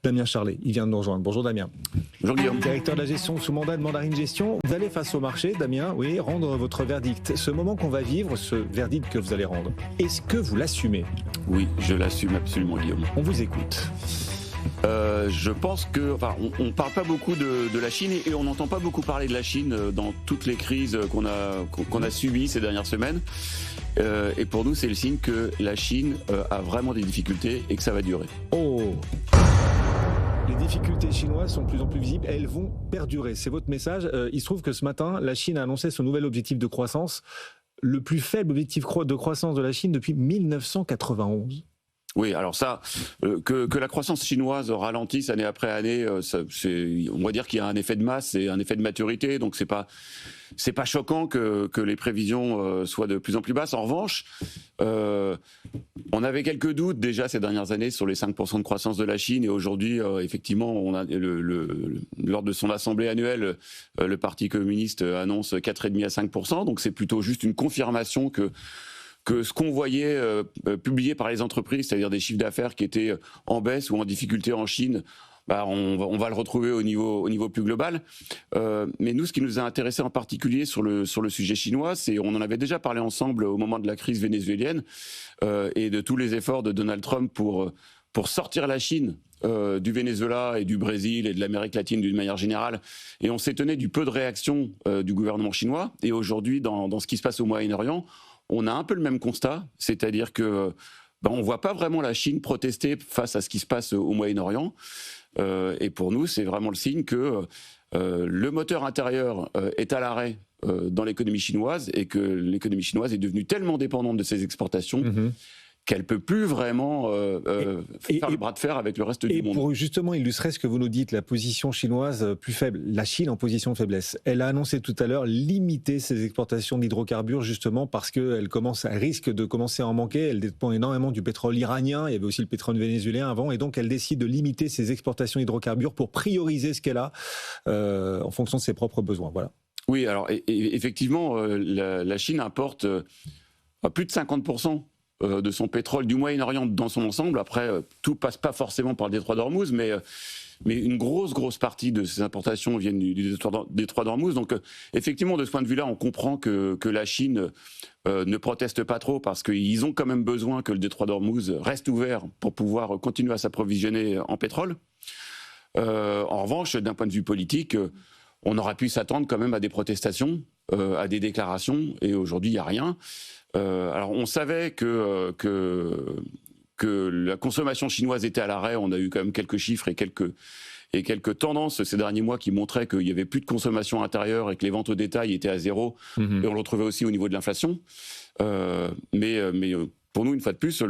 Damien Charlet. Il vient de nous rejoindre. Bonjour Damien. Bonjour Guillaume. Directeur de la gestion sous mandat de Mandarine Gestion. Vous allez face au marché, Damien, oui, rendre votre verdict. Ce moment qu'on va vivre, ce verdict que vous allez rendre, est-ce que vous l'assumez ? Oui, je l'assume absolument, Guillaume. On vous écoute. Je pense que, on ne parle pas beaucoup de la Chine et on n'entend pas beaucoup parler de la Chine dans toutes les crises qu'on a subies ces dernières semaines. Et pour nous, c'est le signe que la Chine a vraiment des difficultés et que ça va durer. Oh! Les difficultés chinoises sont de plus en plus visibles et elles vont perdurer. C'est votre message. Il se trouve que ce matin, la Chine a annoncé son nouvel objectif de croissance, le plus faible objectif de croissance de la Chine depuis 1991. Oui, alors ça, que la croissance chinoise ralentisse année après année, on va dire qu'il y a un effet de masse et un effet de maturité, donc c'est pas choquant que les prévisions soient de plus en plus basses. En revanche, on avait quelques doutes déjà ces dernières années sur les 5% de croissance de la Chine, et aujourd'hui, effectivement, on a lors de son assemblée annuelle, le Parti communiste annonce 4,5 à 5%, donc c'est plutôt juste une confirmation que ce qu'on voyait publié par les entreprises, c'est-à-dire des chiffres d'affaires qui étaient en baisse ou en difficulté en Chine, on va le retrouver au niveau plus global. Mais nous, ce qui nous a intéressé en particulier sur le sujet chinois, c'est on en avait déjà parlé ensemble au moment de la crise vénézuélienne et de tous les efforts de Donald Trump pour sortir la Chine du Venezuela et du Brésil et de l'Amérique latine d'une manière générale. Et on s'étonnait du peu de réaction du gouvernement chinois. Et aujourd'hui, dans ce qui se passe au Moyen-Orient, on a un peu le même constat, c'est-à-dire que on voit pas vraiment la Chine protester face à ce qui se passe au Moyen-Orient. Et pour nous, c'est vraiment le signe que le moteur intérieur est à l'arrêt dans l'économie chinoise et que l'économie chinoise est devenue tellement dépendante de ses exportations qu'elle peut plus vraiment faire le bras de fer avec le reste du monde. Et pour justement illustrer ce que vous nous dites, la position chinoise plus faible, la Chine en position de faiblesse, elle a annoncé tout à l'heure limiter ses exportations d'hydrocarbures justement parce qu'elle risque de commencer à en manquer. Elle dépend énormément du pétrole iranien, il y avait aussi le pétrole vénézuélien avant, et donc elle décide de limiter ses exportations d'hydrocarbures pour prioriser ce qu'elle a en fonction de ses propres besoins. Voilà. Oui, alors effectivement, la Chine importe plus de 50% de son pétrole du Moyen-Orient dans son ensemble. Après, tout passe pas forcément par le détroit d'Ormuz, mais une grosse partie de ces importations viennent du détroit d'Ormuz. Donc, effectivement, de ce point de vue-là, on comprend que la Chine ne proteste pas trop parce qu'ils ont quand même besoin que le détroit d'Ormuz reste ouvert pour pouvoir continuer à s'approvisionner en pétrole. En revanche, d'un point de vue politique, on aurait pu s'attendre quand même à des protestations, à des déclarations, et aujourd'hui, il n'y a rien. Alors on savait que la consommation chinoise était à l'arrêt. On a eu quand même quelques chiffres et quelques tendances ces derniers mois qui montraient qu'il n'y avait plus de consommation intérieure et que les ventes au détail étaient à zéro. Et on le retrouvait aussi au niveau de l'inflation. Mais pour nous, une fois de plus,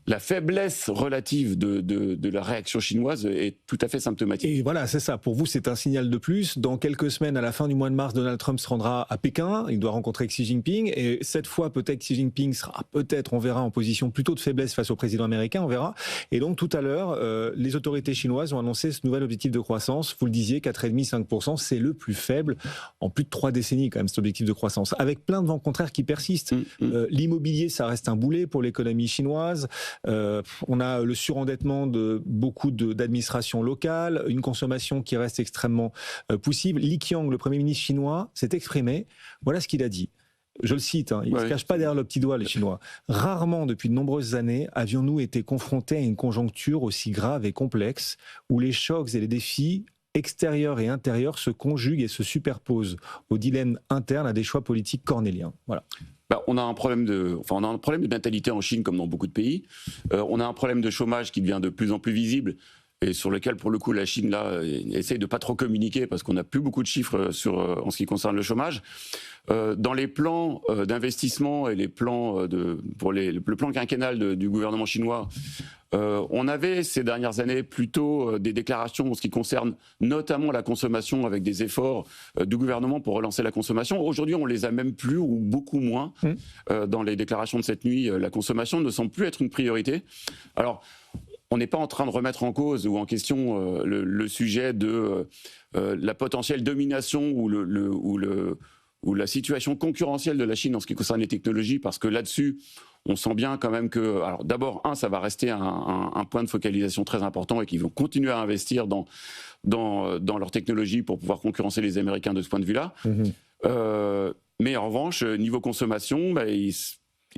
la faiblesse relative de la réaction chinoise est tout à fait symptomatique. Et voilà, c'est ça. Pour vous, c'est un signal de plus. Dans quelques semaines, à la fin du mois de mars, Donald Trump se rendra à Pékin. Il doit rencontrer Xi Jinping. Et cette fois, peut-être Xi Jinping sera on verra, en position plutôt de faiblesse face au président américain, on verra. Et donc, tout à l'heure, les autorités chinoises ont annoncé ce nouvel objectif de croissance. Vous le disiez, 4,5-5%. C'est le plus faible en plus de 3 décennies, quand même, cet objectif de croissance. Avec plein de vents contraires qui persistent. L'immobilier, ça reste un boulet pour l'économie chinoise. On a le surendettement de beaucoup d'administrations locales, une consommation qui reste extrêmement poussive. Li Qiang, le Premier ministre chinois, s'est exprimé. Voilà ce qu'il a dit. Je le cite, il ne se cache pas derrière le petit doigt, les Chinois. Rarement, depuis de nombreuses années, avions-nous été confrontés à une conjoncture aussi grave et complexe où les chocs et les défis extérieurs et intérieurs se conjuguent et se superposent au dilemme interne à des choix politiques cornéliens. Voilà. On a un problème de natalité en Chine comme dans beaucoup de pays. On a un problème de chômage qui devient de plus en plus visible et sur lequel, pour le coup, la Chine là essaye de pas trop communiquer parce qu'on n'a plus beaucoup de chiffres en ce qui concerne le chômage. Dans les plans d'investissement et les plans le plan quinquennal du gouvernement chinois, on avait ces dernières années plutôt des déclarations en ce qui concerne notamment la consommation avec des efforts du gouvernement pour relancer la consommation. Aujourd'hui, on les a même plus ou beaucoup moins. Dans les déclarations de cette nuit, la consommation ne semble plus être une priorité. Alors, on n'est pas en train de remettre en cause ou en question le sujet de la potentielle domination ou la situation concurrentielle de la Chine en ce qui concerne les technologies, parce que là-dessus, on sent bien quand même que, alors d'abord, ça va rester un point de focalisation très important et qu'ils vont continuer à investir dans leur technologie pour pouvoir concurrencer les Américains de ce point de vue-là. Mais en revanche, niveau consommation,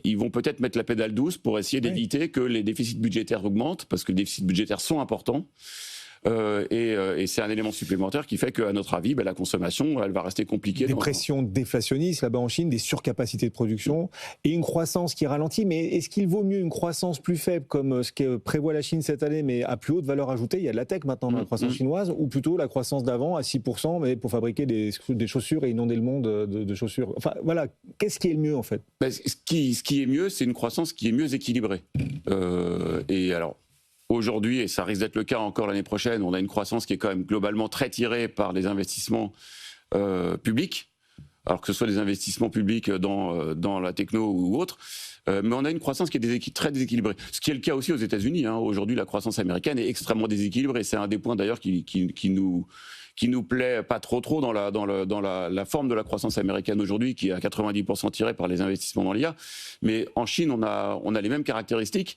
ils vont peut-être mettre la pédale douce pour essayer d'éviter que les déficits budgétaires augmentent, parce que les déficits budgétaires sont importants. Et c'est un élément supplémentaire qui fait qu'à notre avis, la consommation, elle va rester compliquée. Des pressions déflationnistes là-bas en Chine, des surcapacités de production et une croissance qui ralentit. Mais est-ce qu'il vaut mieux une croissance plus faible comme ce que prévoit la Chine cette année, mais à plus haute valeur ajoutée? Il y a de la tech maintenant dans la croissance chinoise, ou plutôt la croissance d'avant à 6%, mais pour fabriquer des chaussures et inonder le monde de chaussures? Enfin voilà, qu'est-ce qui est le mieux en fait? Ce qui est mieux, c'est une croissance qui est mieux équilibrée. Et alors, aujourd'hui, et ça risque d'être le cas encore l'année prochaine, on a une croissance qui est quand même globalement très tirée par les investissements publics, alors que ce soit des investissements publics dans la techno ou autre, mais on a une croissance qui est très déséquilibrée. Ce qui est le cas aussi aux États-Unis. Aujourd'hui, la croissance américaine est extrêmement déséquilibrée. C'est un des points d'ailleurs qui nous plaît pas trop dans la forme de la croissance américaine aujourd'hui, qui est à 90% tirée par les investissements dans l'IA. Mais en Chine, on a les mêmes caractéristiques.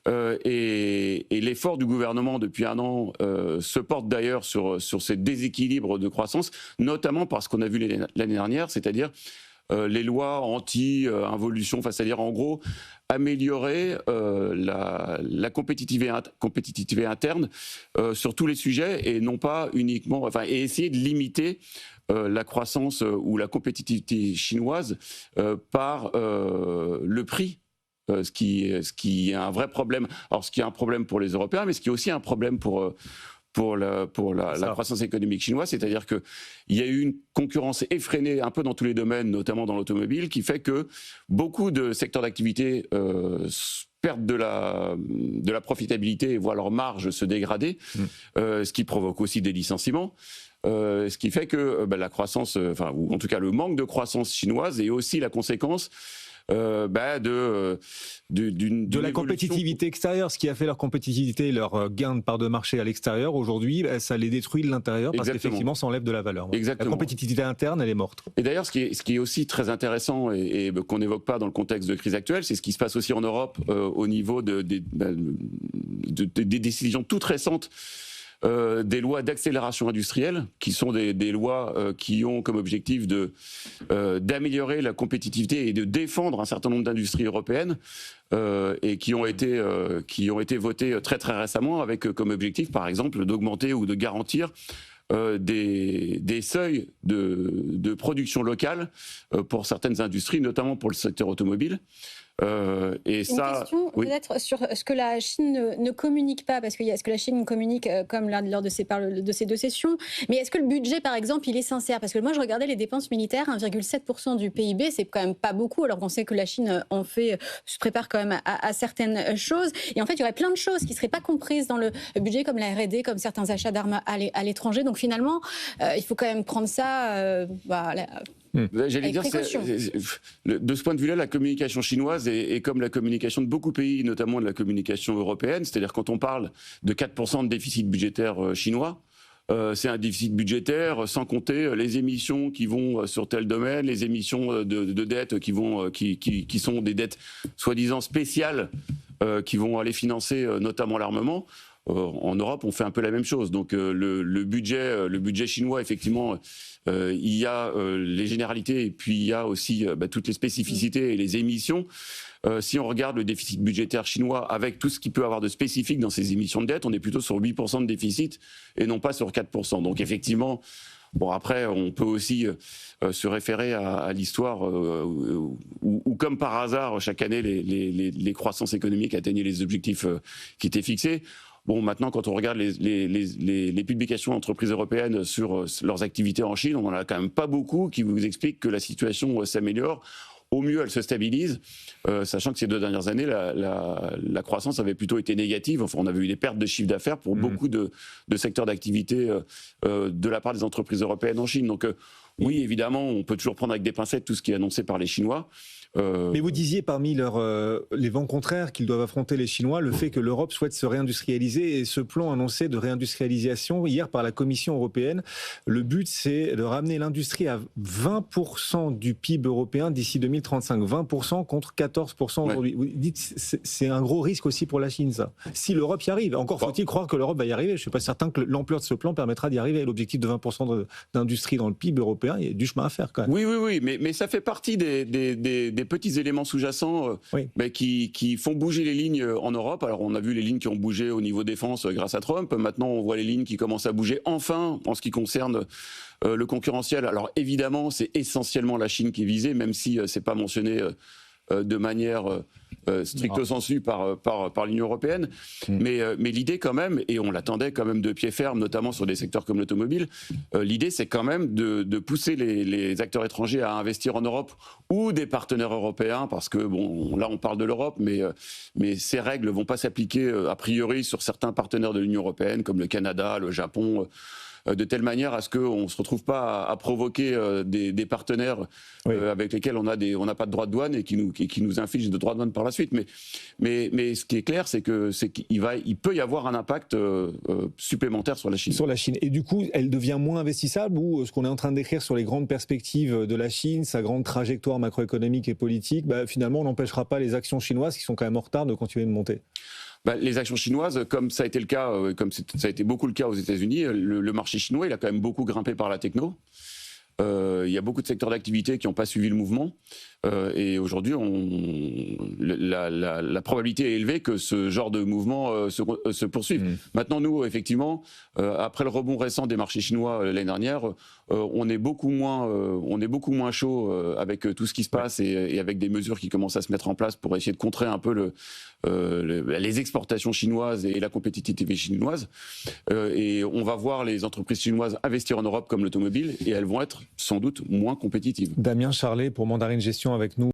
Et l'effort du gouvernement depuis un an se porte d'ailleurs sur ces déséquilibres de croissance, notamment parce qu'on a vu l'année dernière, c'est-à-dire les lois anti-involution, c'est-à-dire en gros améliorer la compétitivité interne sur tous les sujets et non pas uniquement, et essayer de limiter la croissance ou la compétitivité chinoise par le prix. Ce qui est un vrai problème. Alors, ce qui est un problème pour les Européens, mais ce qui est aussi un problème pour la croissance économique chinoise, c'est-à-dire qu'il y a eu une concurrence effrénée un peu dans tous les domaines, notamment dans l'automobile, qui fait que beaucoup de secteurs d'activité perdent de la profitabilité et voient leur marge se dégrader, ce qui provoque aussi des licenciements. Ce qui fait que la croissance, ou en tout cas le manque de croissance chinoise est aussi la conséquence de la compétitivité extérieure. Ce qui a fait leur compétitivité, leur gain de part de marché à l'extérieur, aujourd'hui, ça les détruit de l'intérieur parce qu'effectivement, ça enlève de la valeur. Exactement. La compétitivité interne, elle est morte. Et d'ailleurs, ce qui est aussi très intéressant et qu'on n'évoque pas dans le contexte de crise actuelle, c'est ce qui se passe aussi en Europe au niveau des décisions toutes récentes. Des lois d'accélération industrielle, qui sont des lois qui ont comme objectif d'améliorer la compétitivité et de défendre un certain nombre d'industries européennes, et qui ont été votées très très récemment avec comme objectif, par exemple, d'augmenter ou de garantir des seuils de production locale pour certaines industries, notamment pour le secteur automobile. Et une question peut-être sur ce que la Chine ne communique pas, parce qu'il y a ce que la Chine communique comme lors de ces deux sessions, mais est-ce que le budget, par exemple, il est sincère? Parce que moi, je regardais les dépenses militaires, 1,7% du PIB, c'est quand même pas beaucoup, alors qu'on sait que la Chine se prépare quand même à certaines choses. Et en fait, il y aurait plein de choses qui ne seraient pas comprises dans le budget, comme la R&D, comme certains achats d'armes à l'étranger. Donc finalement, il faut quand même prendre ça... J'allais dire, de ce point de vue-là, la communication chinoise est comme la communication de beaucoup de pays, notamment de la communication européenne. C'est-à-dire quand on parle de 4% de déficit budgétaire chinois, c'est un déficit budgétaire sans compter les émissions qui vont sur tel domaine, les émissions de dettes qui sont des dettes soi-disant spéciales qui vont aller financer notamment l'armement. En Europe, on fait un peu la même chose. Donc le budget chinois, effectivement, il y a les généralités et puis il y a aussi toutes les spécificités et les émissions. Si on regarde le déficit budgétaire chinois avec tout ce qu'il peut avoir de spécifique dans ces émissions de dette, on est plutôt sur 8% de déficit et non pas sur 4%. Donc effectivement, bon après, on peut aussi se référer à l'histoire où, comme par hasard, chaque année, les croissances économiques atteignaient les objectifs qui étaient fixés. Bon, maintenant, quand on regarde les publications d'entreprises européennes sur leurs activités en Chine, on n'en a quand même pas beaucoup qui vous expliquent que la situation s'améliore. Au mieux, elle se stabilise, sachant que ces 2 dernières années, la croissance avait plutôt été négative. Enfin, on avait eu des pertes de chiffre d'affaires pour beaucoup de secteurs d'activité de la part des entreprises européennes en Chine. Donc, oui, évidemment, on peut toujours prendre avec des pincettes tout ce qui est annoncé par les Chinois. Mais vous disiez parmi les vents contraires qu'ils doivent affronter les Chinois, le fait que l'Europe souhaite se réindustrialiser et ce plan annoncé de réindustrialisation hier par la Commission européenne, le but c'est de ramener l'industrie à 20% du PIB européen d'ici 2035, 20% contre 14% aujourd'hui. Vous dites c'est un gros risque aussi pour la Chine ça. Si l'Europe y arrive, encore faut-il croire que l'Europe va y arriver. Je ne suis pas certain que l'ampleur de ce plan permettra d'y arriver. L'objectif de 20% d'industrie dans le PIB européen, il y a du chemin à faire quand même. Oui, mais ça fait partie des petits éléments sous-jacents qui font bouger les lignes en Europe. Alors on a vu les lignes qui ont bougé au niveau défense grâce à Trump. Maintenant on voit les lignes qui commencent à bouger enfin en ce qui concerne le concurrentiel. Alors évidemment c'est essentiellement la Chine qui est visée, même si c'est pas mentionné de manière stricto sensu par l'Union européenne. Mais l'idée quand même, et on l'attendait quand même de pied ferme, notamment sur des secteurs comme l'automobile, l'idée c'est quand même de pousser les acteurs étrangers à investir en Europe ou des partenaires européens, parce que bon, là on parle de l'Europe, mais ces règles ne vont pas s'appliquer a priori sur certains partenaires de l'Union européenne, comme le Canada, le Japon, de telle manière à ce qu'on ne se retrouve pas à provoquer des partenaires avec lesquels on n'a pas de droit de douane et qui nous infligent de droits de douane par la suite. Mais ce qui est clair, c'est qu'il peut y avoir un impact supplémentaire sur la Chine. Sur la Chine. Et du coup, elle devient moins investissable, ou ce qu'on est en train de décrire sur les grandes perspectives de la Chine, sa grande trajectoire macroéconomique et politique, finalement, on n'empêchera pas les actions chinoises qui sont quand même en retard de continuer de monter. Les actions chinoises, comme ça a été le cas, comme ça a été beaucoup le cas aux États-Unis, le marché chinois, il a quand même beaucoup grimpé par la techno. Il y a beaucoup de secteurs d'activité qui n'ont pas suivi le mouvement. Et aujourd'hui, la probabilité est élevée que ce genre de mouvement se poursuive. Maintenant, nous, effectivement, après le rebond récent des marchés chinois l'année dernière, on est beaucoup moins chaud avec tout ce qui se passe et avec des mesures qui commencent à se mettre en place pour essayer de contrer un peu les exportations chinoises et la compétitivité chinoise. Et on va voir les entreprises chinoises investir en Europe comme l'automobile, et elles vont être sans doute moins compétitives. Damien Charlet pour Mandarine Gestion avec nous.